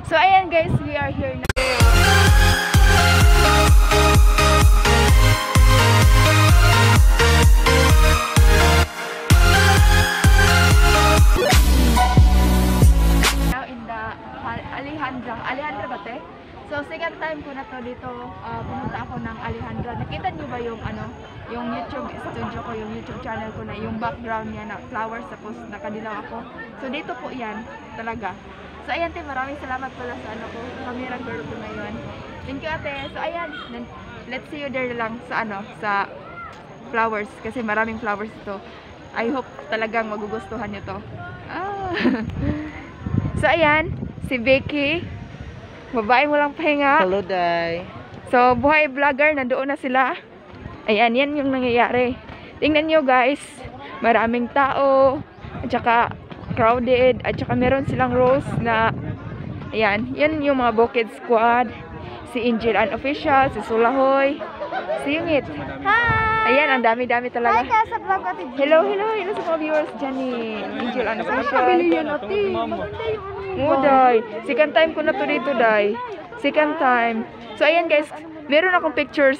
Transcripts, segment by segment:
So ayan guys, we are here now. Now in the Alejandra ba te? So second time ko na to dito, pumunta ako ng Alejandra. Nakita niyo ba yung yung YouTube studio ko, yung YouTube channel ko na yung background niya na flowers tapos nakadilaw ako. So dito po 'yan talaga. So ayan te, maraming salamat pala sa ko, camera girl ko ngayon. Thank you ate. So ayan, let's see you there lang sa sa flowers kasi maraming flowers ito. I hope talagang magugustuhan niyo to. So ayan, si Becky. Babae mo lang pahinga. Hello, Day. So, buhay vlogger, nandoon na sila. Ayan, yan yung nangyayari. Tingnan nyo guys, maraming tao, at saka crowded, at saka meron silang rows na, ayan, yan yung mga Bukid Squad, si Angel Unofficial, si Sulahoy, si Yungit. Hi! Ayan, ang dami-dami talaga. Hi ka sa vlog ate. Hello sa mga viewers dyan ni Angel Unofficial. Oo, Day. Second time ko na to dito, Day. Second time. So, ayan guys. Meron akong pictures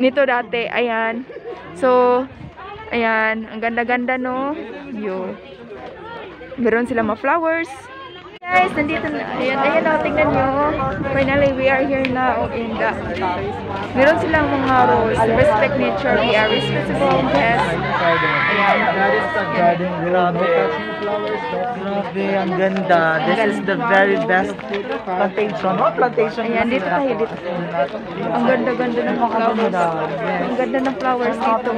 nito dati. Ayan. So, ayan. Ang ganda-ganda, no? Yo. Meron silang mga flowers. Guys, nandito na. Ayan o, tingnan nyo. Finally, we are here now in the... Meron silang mga roles. Respect nature. We are responsible. Yes. Ayan. That is the garden. Grabe, ang ganda. This is the very best plantation. What plantation? Ayan, dito tayo. Dito. Ang ganda-ganda ng flowers. Ang ganda ng flowers dito.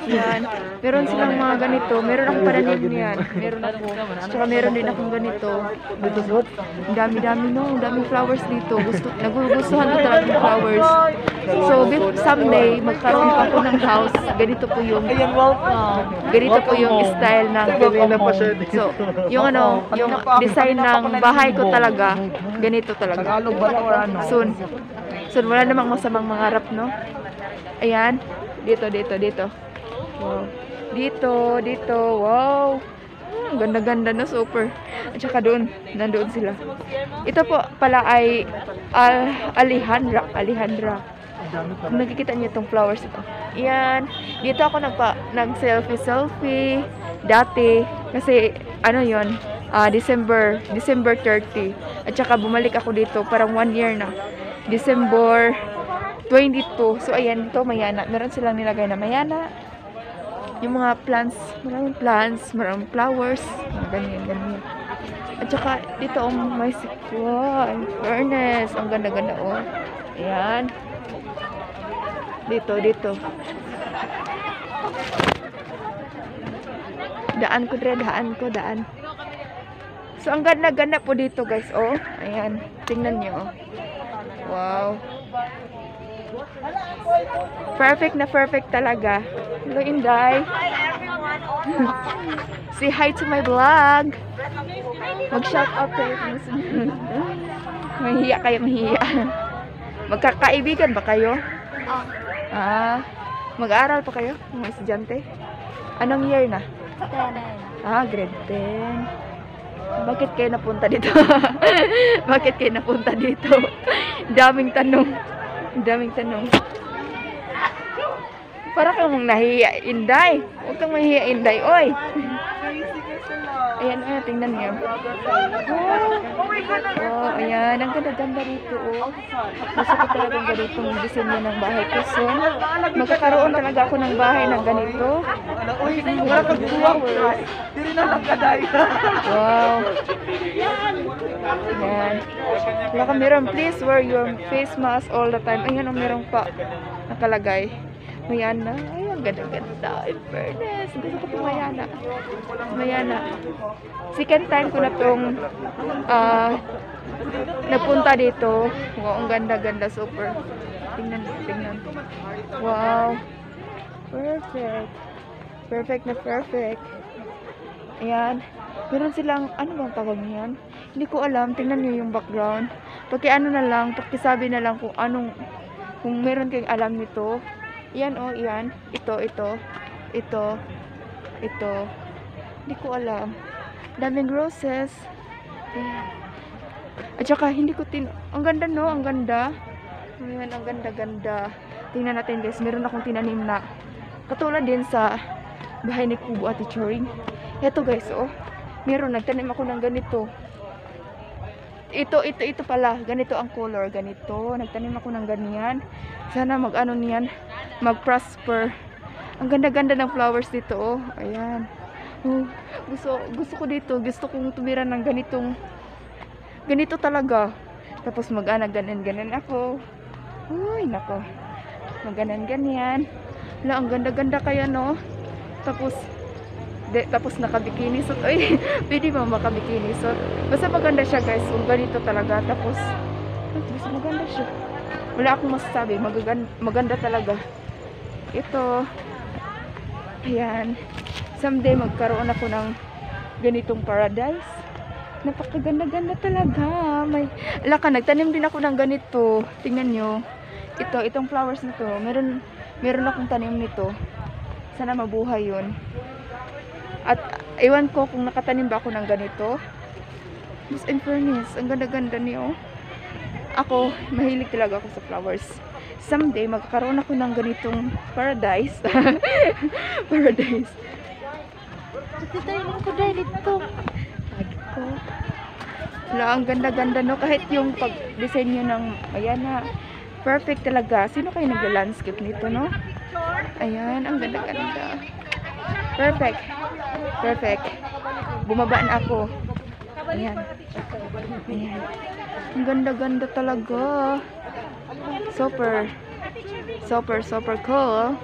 Ayan. Meron silang mga ganito. Meron akong pananim niyan. Meron ako. Tsaka meron din akong ganito. Ang dami-dami, no? Ang daming flowers dito. Nagugustuhan ko talaga ng flowers. So, someday, magkaroon pa ako ng house. Ganito po yung style ng so, yung yung design ng bahay ko talaga, ganito talaga. Soon, wala namang masamang mangarap, no? Ayan, dito. Wow. Dito, wow. Ganda-ganda na, super. At saka doon, nandoon sila. Ito po pala ay Alejandra. Kung nakikita niyo itong flowers ito. Yan. Dito ako nag-selfie dati. Kasi, yon December 30. At saka bumalik ako dito. Parang 1 year na. December 22. So, ayan. Dito, mayana. Meron silang nilagay na mayana. Yung mga plants. Maraming plants. Maraming flowers. Ganyan. At saka, dito, may furnace. Ang ganda-ganda, oh. Ayan. Dito. Daan ko. So, ang ganda-ganda po dito, guys. Oh, ayan. Tingnan nyo. Wow. Perfect na perfect talaga. Hello, Inday. Say hi to my vlog. Mag-shout out kayo. Mahiya. Magkakaibigan ba kayo? Mag-aaral pa kayo? Mga estudyante? Anong year na? Grade 10. Bakit kayo napunta dito? Daming tanong. Para kang nahiya, Inday. Huwag kang mahiya, Inday. Oy! Ayan, tingnan niyo. Oh, ayan. Ang ganda-ganda dito, oh. Gusto ko talagang ganitong disenyo ng bahay ko. So, magkakaroon talaga ako ng bahay ng ganito. Wow. Ayan. Wala ka meron. Please wear your face mask all the time. Ayan, meron pa nakalagay. Mayana. Ay, ang ganda-ganda. In fairness. Gusto ko itong Mayana. Second time ko na itong napunta dito. Wow, ang ganda-ganda. Super. Tingnan. Wow. Perfect. Perfect. Ayan. Meron silang, ano bang tawag niyan? Hindi ko alam. Tingnan niyo yung background. Pakisabi na lang kung meron kayong alam nito. Yan yan. Ito. Hindi ko alam. Daming roses. Ayan. At saka, hindi ko ang ganda no, ang ganda. Ayan, ang ganda-ganda. Tingnan natin guys, meron akong tinanim na katulad din sa bahay ni Kubo at Choring. Ito guys, oh. Meron, nagtanim ako ng ganito. Ito pala. Ganito ang color. Ganito. Nagtanim ako ng ganyan. Sana mag-ano niyan. Mag-prosper. Ang ganda-ganda ng flowers dito, oh. Ayan. Oh, gusto ko dito. Gusto kong tumira ng ganito talaga. Tapos ganyan ako. Uy, nako. Ganyan. Wala, ang ganda-ganda kaya, no? Tapos nakabikini suit. Ay, pwede ba makabikini suit? Basta maganda siya guys. Kung ganito talaga. Tapos, basta maganda siya. Wala akong masasabi. Maganda talaga. Ito. Ayan. Someday magkaroon ako ng ganitong paradise. Napakaganda-ganda talaga. Nagtanim din ako ng ganito. Tingnan nyo. Itong flowers nito. Meron akong tanim nito. Sana mabuhay yun. At ewan ko kung nakatanim ba ako ng ganito. Mas in fairness, ang ganda-ganda niyo. Ako, mahilig talaga ako sa flowers. Someday, magkakaroon ako ng ganitong paradise. Paradise. Titayin ko dahil dito. Ko. Wala, ang ganda-ganda no. Kahit yung pag-design nyo ng, ayan na, perfect talaga. Sino kayo nagla-landscape nito, no? Ayan, ang ganda-ganda. Perfect. Bumaba na ako. Ayan. Ang ganda-ganda talaga. Super cool.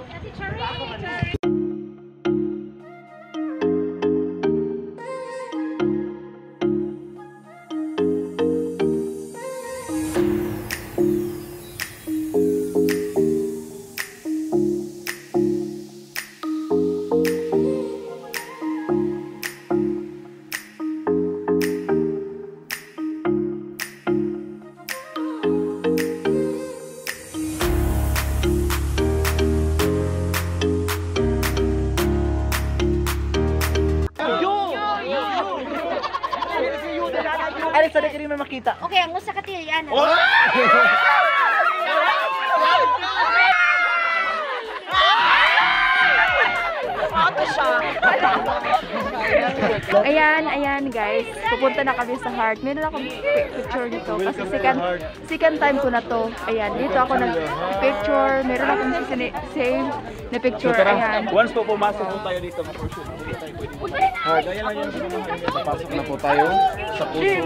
Alex, sana ka rin may makita. Okay, ang usa ka tilian. Ayan guys. Pupunta na kami sa heart. Meron akong picture dito kasi second time ko na to. Ayan, dito ako nag-picture. Meron akong same na picture. Ayan. Once po pumasok po tayo dito, ma-pursue. Hindi tayo pwede. Gaya lang yung papasok na po tayo sa puso.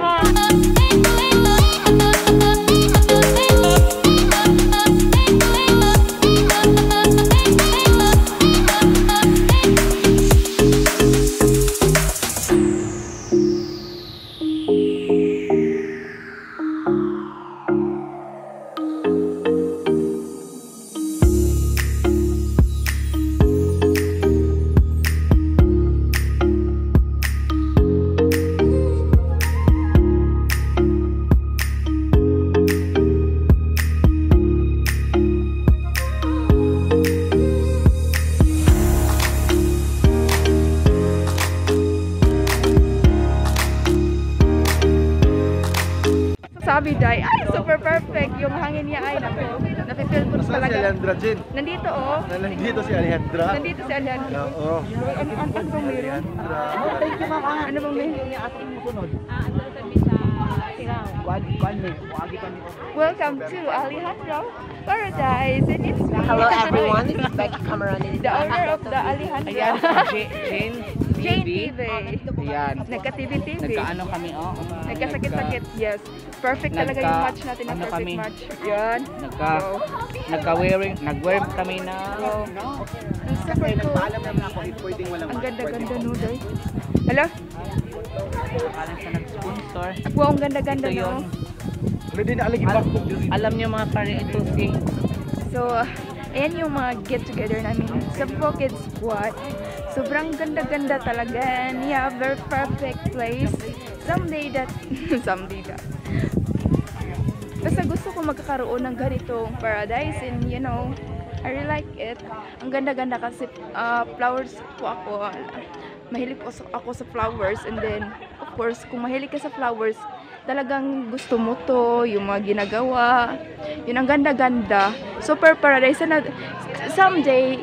Sabi Day, ay super perfect. Yung hangin niya ay napipil ko Saan si talaga. Alejandra Jin? Nandito oh. Nandito si Alejandra. Nandito si Alejandra. Oo. Ano bang meron? Thank you, ma'am. Ano bang meron? Welcome to Alejandro Paradise. And it's me. Hello everyone, this is Becky Camarani. The owner of the Alejandro. Jane Jane TV. Ayan. Nagka-TV. Nagkaano kami, Nagkasakit-sakit, yes. Perfect talaga yung match natin na ano perfect kami? match. Yan. Nag-wear kami na Ang super cool. naman ako, pwedeng walang Ang ganda-ganda no, Day. Hala? parang sa nag-sponsor. Wow, ang ganda-ganda Ito no. yun. Ano din naalagi ba? Alam niyo mga pare, ito si So, ayan yung mga get-together namin sa Pocket Squad. Sobrang ganda-ganda talaga. And yeah, very perfect place. Someday that. Basta gusto ko magkakaroon ng ganitong paradise and you know, I really like it. Ang ganda-ganda kasi flowers po ako. Mahilig po ako sa flowers and then, of course, kung mahilig ka sa flowers, talagang gusto mo to, yung mga ginagawa. Yun, ang ganda-ganda. Super paradise. Sana, someday,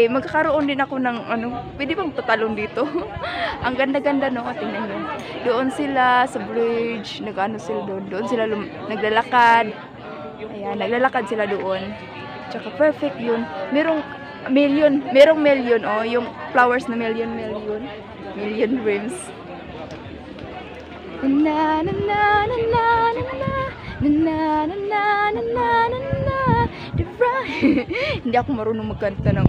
magkakaroon din ako ng pwede bang tatalon dito? Ang ganda-ganda, no? Tingnan nyo. Doon sila sa bridge, sila doon. Doon sila naglalakad. Ayan, naglalakad sila doon. Tsaka perfect yun. Merong million, oh, yung flowers na million dreams. Na na na na na na na na na na na na na na. Hindi ako marunong magkanta ng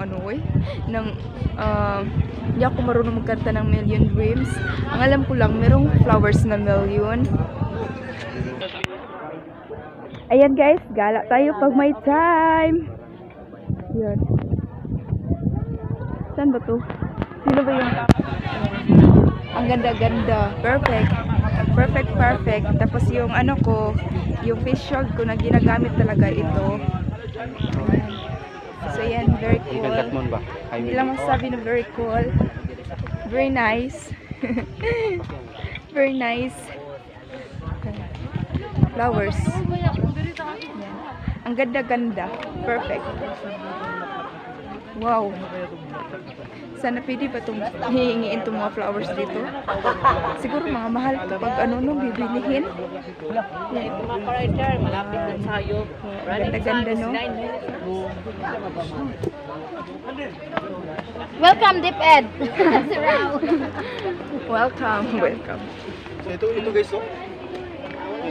hindi ako marunong magkanta ng Million Dreams. Ang alam ko lang, merong flowers na million. Ayan guys, gala tayo pag may time. Yan. Saan ba to? Sino ba yung... Ang ganda-ganda. Perfect. Perfect. Tapos yung yung face shield ko na ginagamit talaga ito. So yan, very cool. Hindi lang masasabi na very cool. Very nice. Very nice. Flowers. Yan. Ang ganda-ganda. Perfect. Wow. Sana pwede ba itong hihingiin itong mga flowers dito? Siguro mga mahal ito pag bibilihin. Ito mga ka-rider, malapit na tayo. Ganda-ganda, no? Welcome, DepEd. Welcome. So ito guys, oh.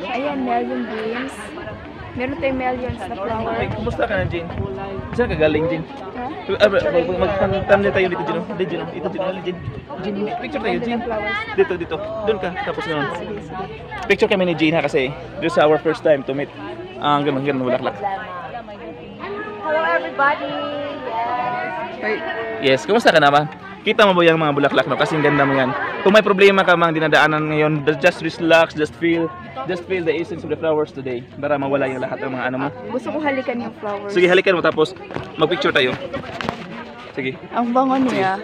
Ayan, Million Dreams. Meron tayong millions na flower. Ay, kumusta ka na, Jane? Saan ka galing, Jane? Ha? Magtantam na tayo dito, Jane. Hindi, Jane. Ito, Jane. Jane, picture tayo, Jane. Dito. Doon ka. Tapos gano'n. Picture kami ni Jane, ha, kasi this is our first time to meet. Ganun, bulaklak. Hello, everybody. Yes, kumusta ka na ba? Kita mo ba yung mga bulaklak, no? Kasi ang ganda mo yan. Kung may problema ka mang dinadaanan ngayon, just relax, just feel the essence of the flowers today para mawala yung lahat ng mga mo. Gusto ko halikan yung flowers. Sige, halikan mo tapos mag-picture tayo. Sige. Ang bango niya.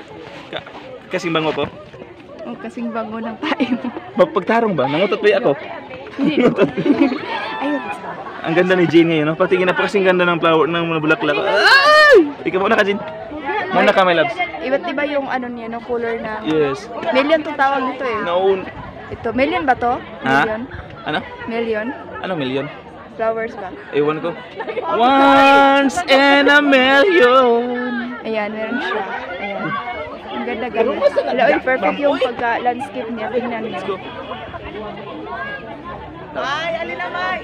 Kasing bango po. Ang kasing bango ng tayo. Pagtarong ba? Nangutot ba ako? Ayun. Ang ganda ni Jane ngayon, no? Patingin na pa kasing ganda ng flower, ng mga bulaklak. Ay! Ikaw muna ka, Jane. Muna ka, my loves. Iba't iba yung niya, no? Color na. Yes. Million to tawag nito eh. Noon. Ito, million ba to? Ha? Million? Ano? Million? Anong million? Flowers ba? Ewan ko. Once in a million. Ayan, meron siya. Ayan. Ang ganda-ganda. Hello, perfect yung pagka-landscape niya. Tingnan niyo. Let's go.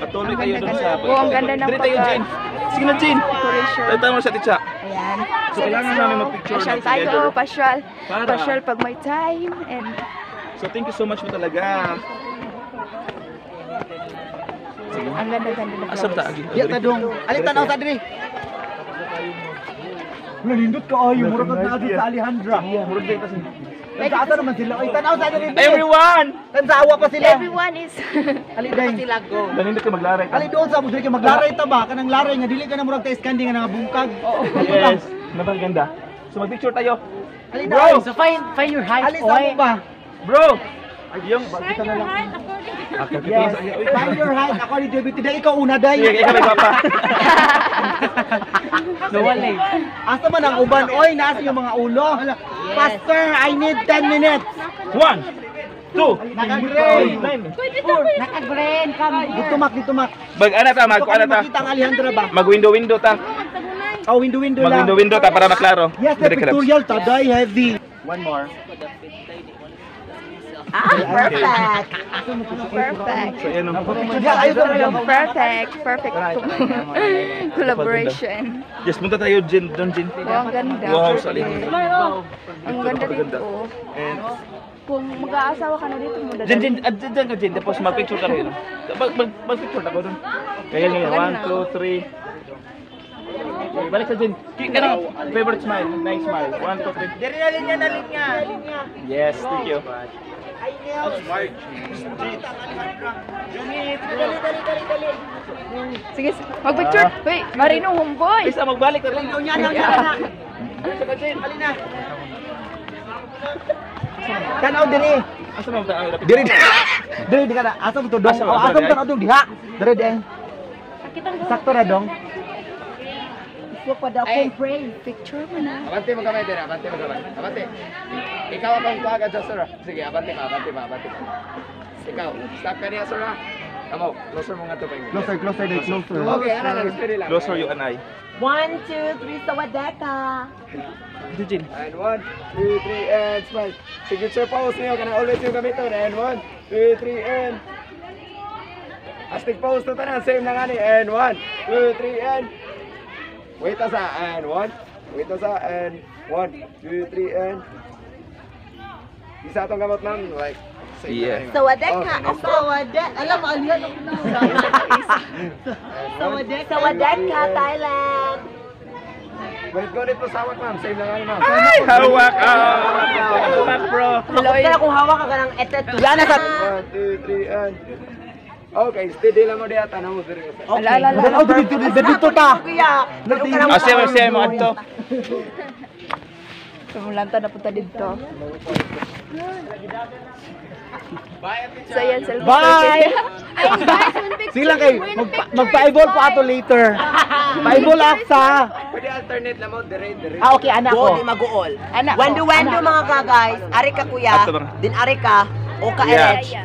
Patuloy kayo dun sa... Oo, ang ganda ng Dito tayo, Jane. Sige na, Jane. decoration. Tayo mo sa titsa. Ayan. So, kailangan namin mag-picture Pasyal na tayo, together. pasyal. Para- Pasyal pag may time. And So, thank you so much po talaga. Sige. ang ganda-ganda ng Asam ta flowers. agi. Ya tadong. Alin tanaw sa diri. Nindot ka ayo mura ka na sa Alejandra. Murag din kasi. Nagkaasa naman sila. Ay tanaw sa diri. Everyone! Tansawa pa sila. Everyone is Ali day. Ganindot ka maglaray ka. Ali doon sa musik maglaray ta ba kanang laray nga dili ka na murag ta iskanding nga bungkag. Yes. Napakaganda. So, mag-picture tayo. Ali Bro! day. So find your height, Ali sa mo ba? Bro! Yung... Kita na lang. Yes. Find your height. Ako ni David today ikaw una day. Sige, ikaw may papa. No one late. Asa man ang uban oy nasa yung mga ulo. Pastor, I need 10 minutes. 1, 2, Naka-gray. 9. Naka-green, come. Dito mak. Ano ta? Ano ta? Makita ang Alejandra ba? Mag-window ta. Oh, window lang. Mag-window ta para maklaro. Yes, the pictorial taday heavy. One more. perfect. Perfect. So, yan o. Perfect collaboration. Yes, punta tayo, Jin. Doon, Jin. Wow, ang ganda. Wow, salin. Ang ganda dito. And, Kung mag-aasawa ka na dito mo Jin, dyan ka, Jin. Tapos mag-picture ka rin. Mag-picture ako doon. Kaya ngayon, 1, 2, 3. Balik sa Jin. Kanang favorite smile. Nice smile. 1, 2, 3. Dari na linya. Yes, thank you. Sige, mag-picture. Wait, Marino Homeboy. Isa, magbalik ka rin. Yan. Alina. Tanaw diri. Asa mo ta? Diri. Diri di kana. Asa mo to dong? Asa, Oh, asa mo diri, tanaw dong diha. Diri deng. Sakto na dong. So, pada akong pray. Picture mo na. Abante mo kamay dira, abante mo kamay. Abante. Ikaw ang pangkuaga dyan, sir. Sige, abante ka, abante ka, abante ka. Ikaw, stop ka niya, sir. Kamo, closer mo nga to kayo. Closer dai, closer. Okay, ano lang, steady lang. Closer you and I. 1, 2, 3, sawadeka. Dito, Jin. And 1, 2, 3, and smile. Signature pose niyo, kana always yung gamiton. And 1, 2, 3, and astig pose to tanan, same na nga ni. And 1, 2, 3, and wait asa, and 1, wait asa, and 1, 2, 3, and isa itong gamot ng like same Yeah. na nga. Sawadeka. Okay, next. Sawadeka. Alam mo, aliyan ako na. Sawadeka. Sawadeka, Thailand. Balik ko dito sawat, ma'am. Same na nga ni, ma'am. Ay, hawak! Hawak, bro. Hello, kung hawak ka ng etet. Yan na sa 1, 2, 3, and okay, steady lang mo diya, tanong mo diri. Ala. Oh, dito ta. Siya mo adto. Sumulanta na punta dito. So yan, selfie. Bye. Sila kay magpa-eyeball po ato later. Pa-eyeball sa. Pwede alternate lang mo, dire. Ah, okay, anak ko. Maguol. Anak ko. Wendo mga ka guys. Ari ka kuya. Ato ba? Din ari ka. O ka Yeah. Erech.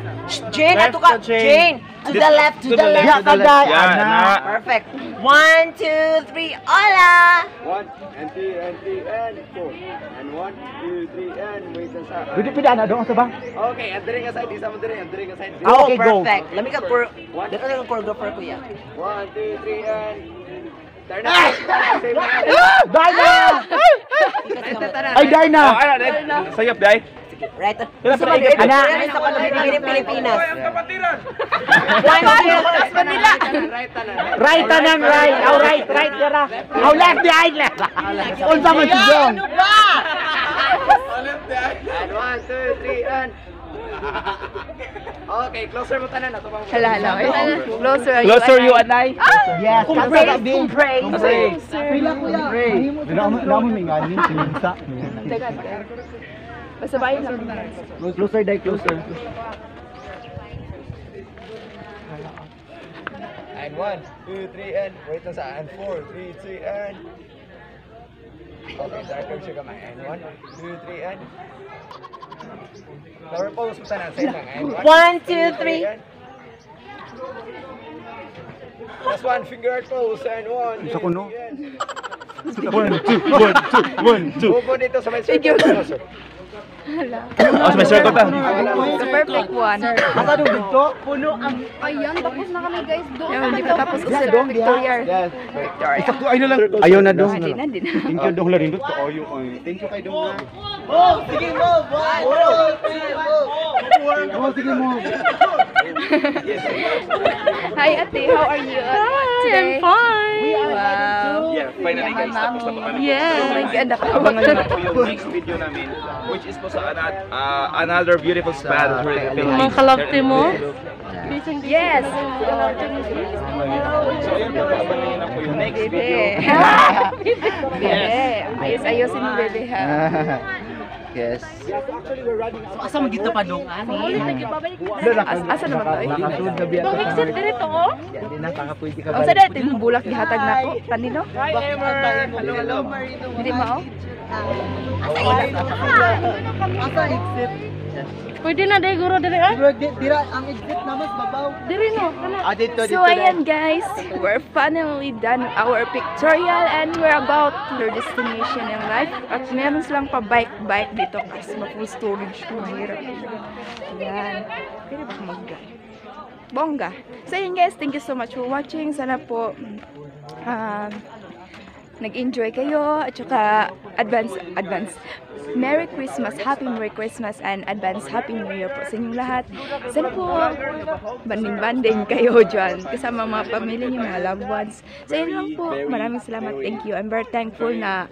Jane, ato ka. Left to Jane. Jane. To the left, to the left. Ya kada Yan, anak. anak. Perfect. 1, 2, 3. Hola. 1, and 2, and 3, and 4. And 1, 2, 3, and wait na sa. Pwede ana dong sa ba? Okay, and dire nga side, isa mo dire, and dire nga side. Ah, okay, go. Perfect. Lamig ka Dito na yung choreographer kuya. 1, 2, 3, and turn na. Same na. Dina! Ay, Dina! Oh, ano, sayop, day. Right. Wala Sa pa mga ikot. Anak. Sa mga Pilipinas. Right tanang right. Aw right yara. Aw left behind left. Unsa man si Jong? And 1, 2, 3, and okay, closer mo tanan na to. Hala. Closer you and I. Yes, Praise, praise. Pila ko ya. Namo mingani sinsa. Basta bayan lang. Closer dai closer. And 1, 2, 3, and wait na sa. And 4, 3, 2, and okay, darker siya kamay. And 1, 2, 3, and lower pose mo tanan, same lang. And 1, 2, 3. and plus 1 finger pose, and 1, Isa ko, no? 1, 2. Bubo dito sa may circle. Closer. Oh, may circle ta. The perfect one. Asa dong dito? Ayan, tapos na kami guys. Doon Yung hindi pa tapos kasi dong, Victoria. Yes. Victoria. Ay na lang. Ayaw na dong. Hindi na. Thank you dong larindot ko. Ayo ay. Thank you kay dong. Sige mo. Hi, Ate. How are you today? I'm fine. Wow. Yeah, finally guys, tapos na po kami. Yeah. Oh my God, Abangan nyo na po yung next video namin, which is po sa another beautiful spot here in the Philippines. Mga kalakti mo? Yes. So yun po, abangan nyo na po yung next video. Bebe. Ayos-ayosin mo, bebe, ha? Yes. Asa mo dito pa dong? Asa naman to? Nakasunod na biya. Bang exit dito oh. Hindi na kakapwede ka Ang sa dati, yung bulak gihatag na ko. Kanino? Hi Emmer. Hello. Hindi mao? Pwede na dai guro dire ah. Dira ang exit na mas babaw. Dire no. Kana. So ayan guys, we're finally done our pictorial and we're about their destination in life. At meron silang pa bike dito kasi ma-full storage ko. Mahirap. Ayan. Pwede ba bongga. So ayan guys, thank you so much for watching. Sana po nag-enjoy kayo at saka advance Merry Christmas, Happy Merry Christmas and advance Happy New Year po sa inyong lahat. Sana po banding kayo dyan kasama mga pamilya niyo, mga loved ones. So yun lang po, maraming salamat, thank you. I'm very thankful na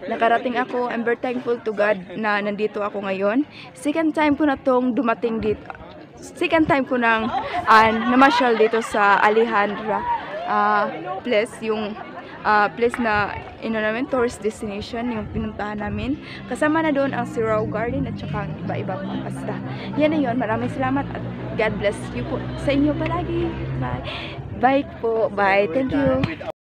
nakarating ako. I'm very thankful to God na nandito ako ngayon. Second time ko na tong dumating dito. Second time ko nang namasyal dito sa Alejandra place, yung place na namin, tourist destination yung pinuntahan namin. Kasama na doon ang Sirao Garden at saka ang iba-iba pang basta. Yan na yun. Maraming salamat at God bless you po sa inyo palagi. Bye. Bye po. Bye. Thank you.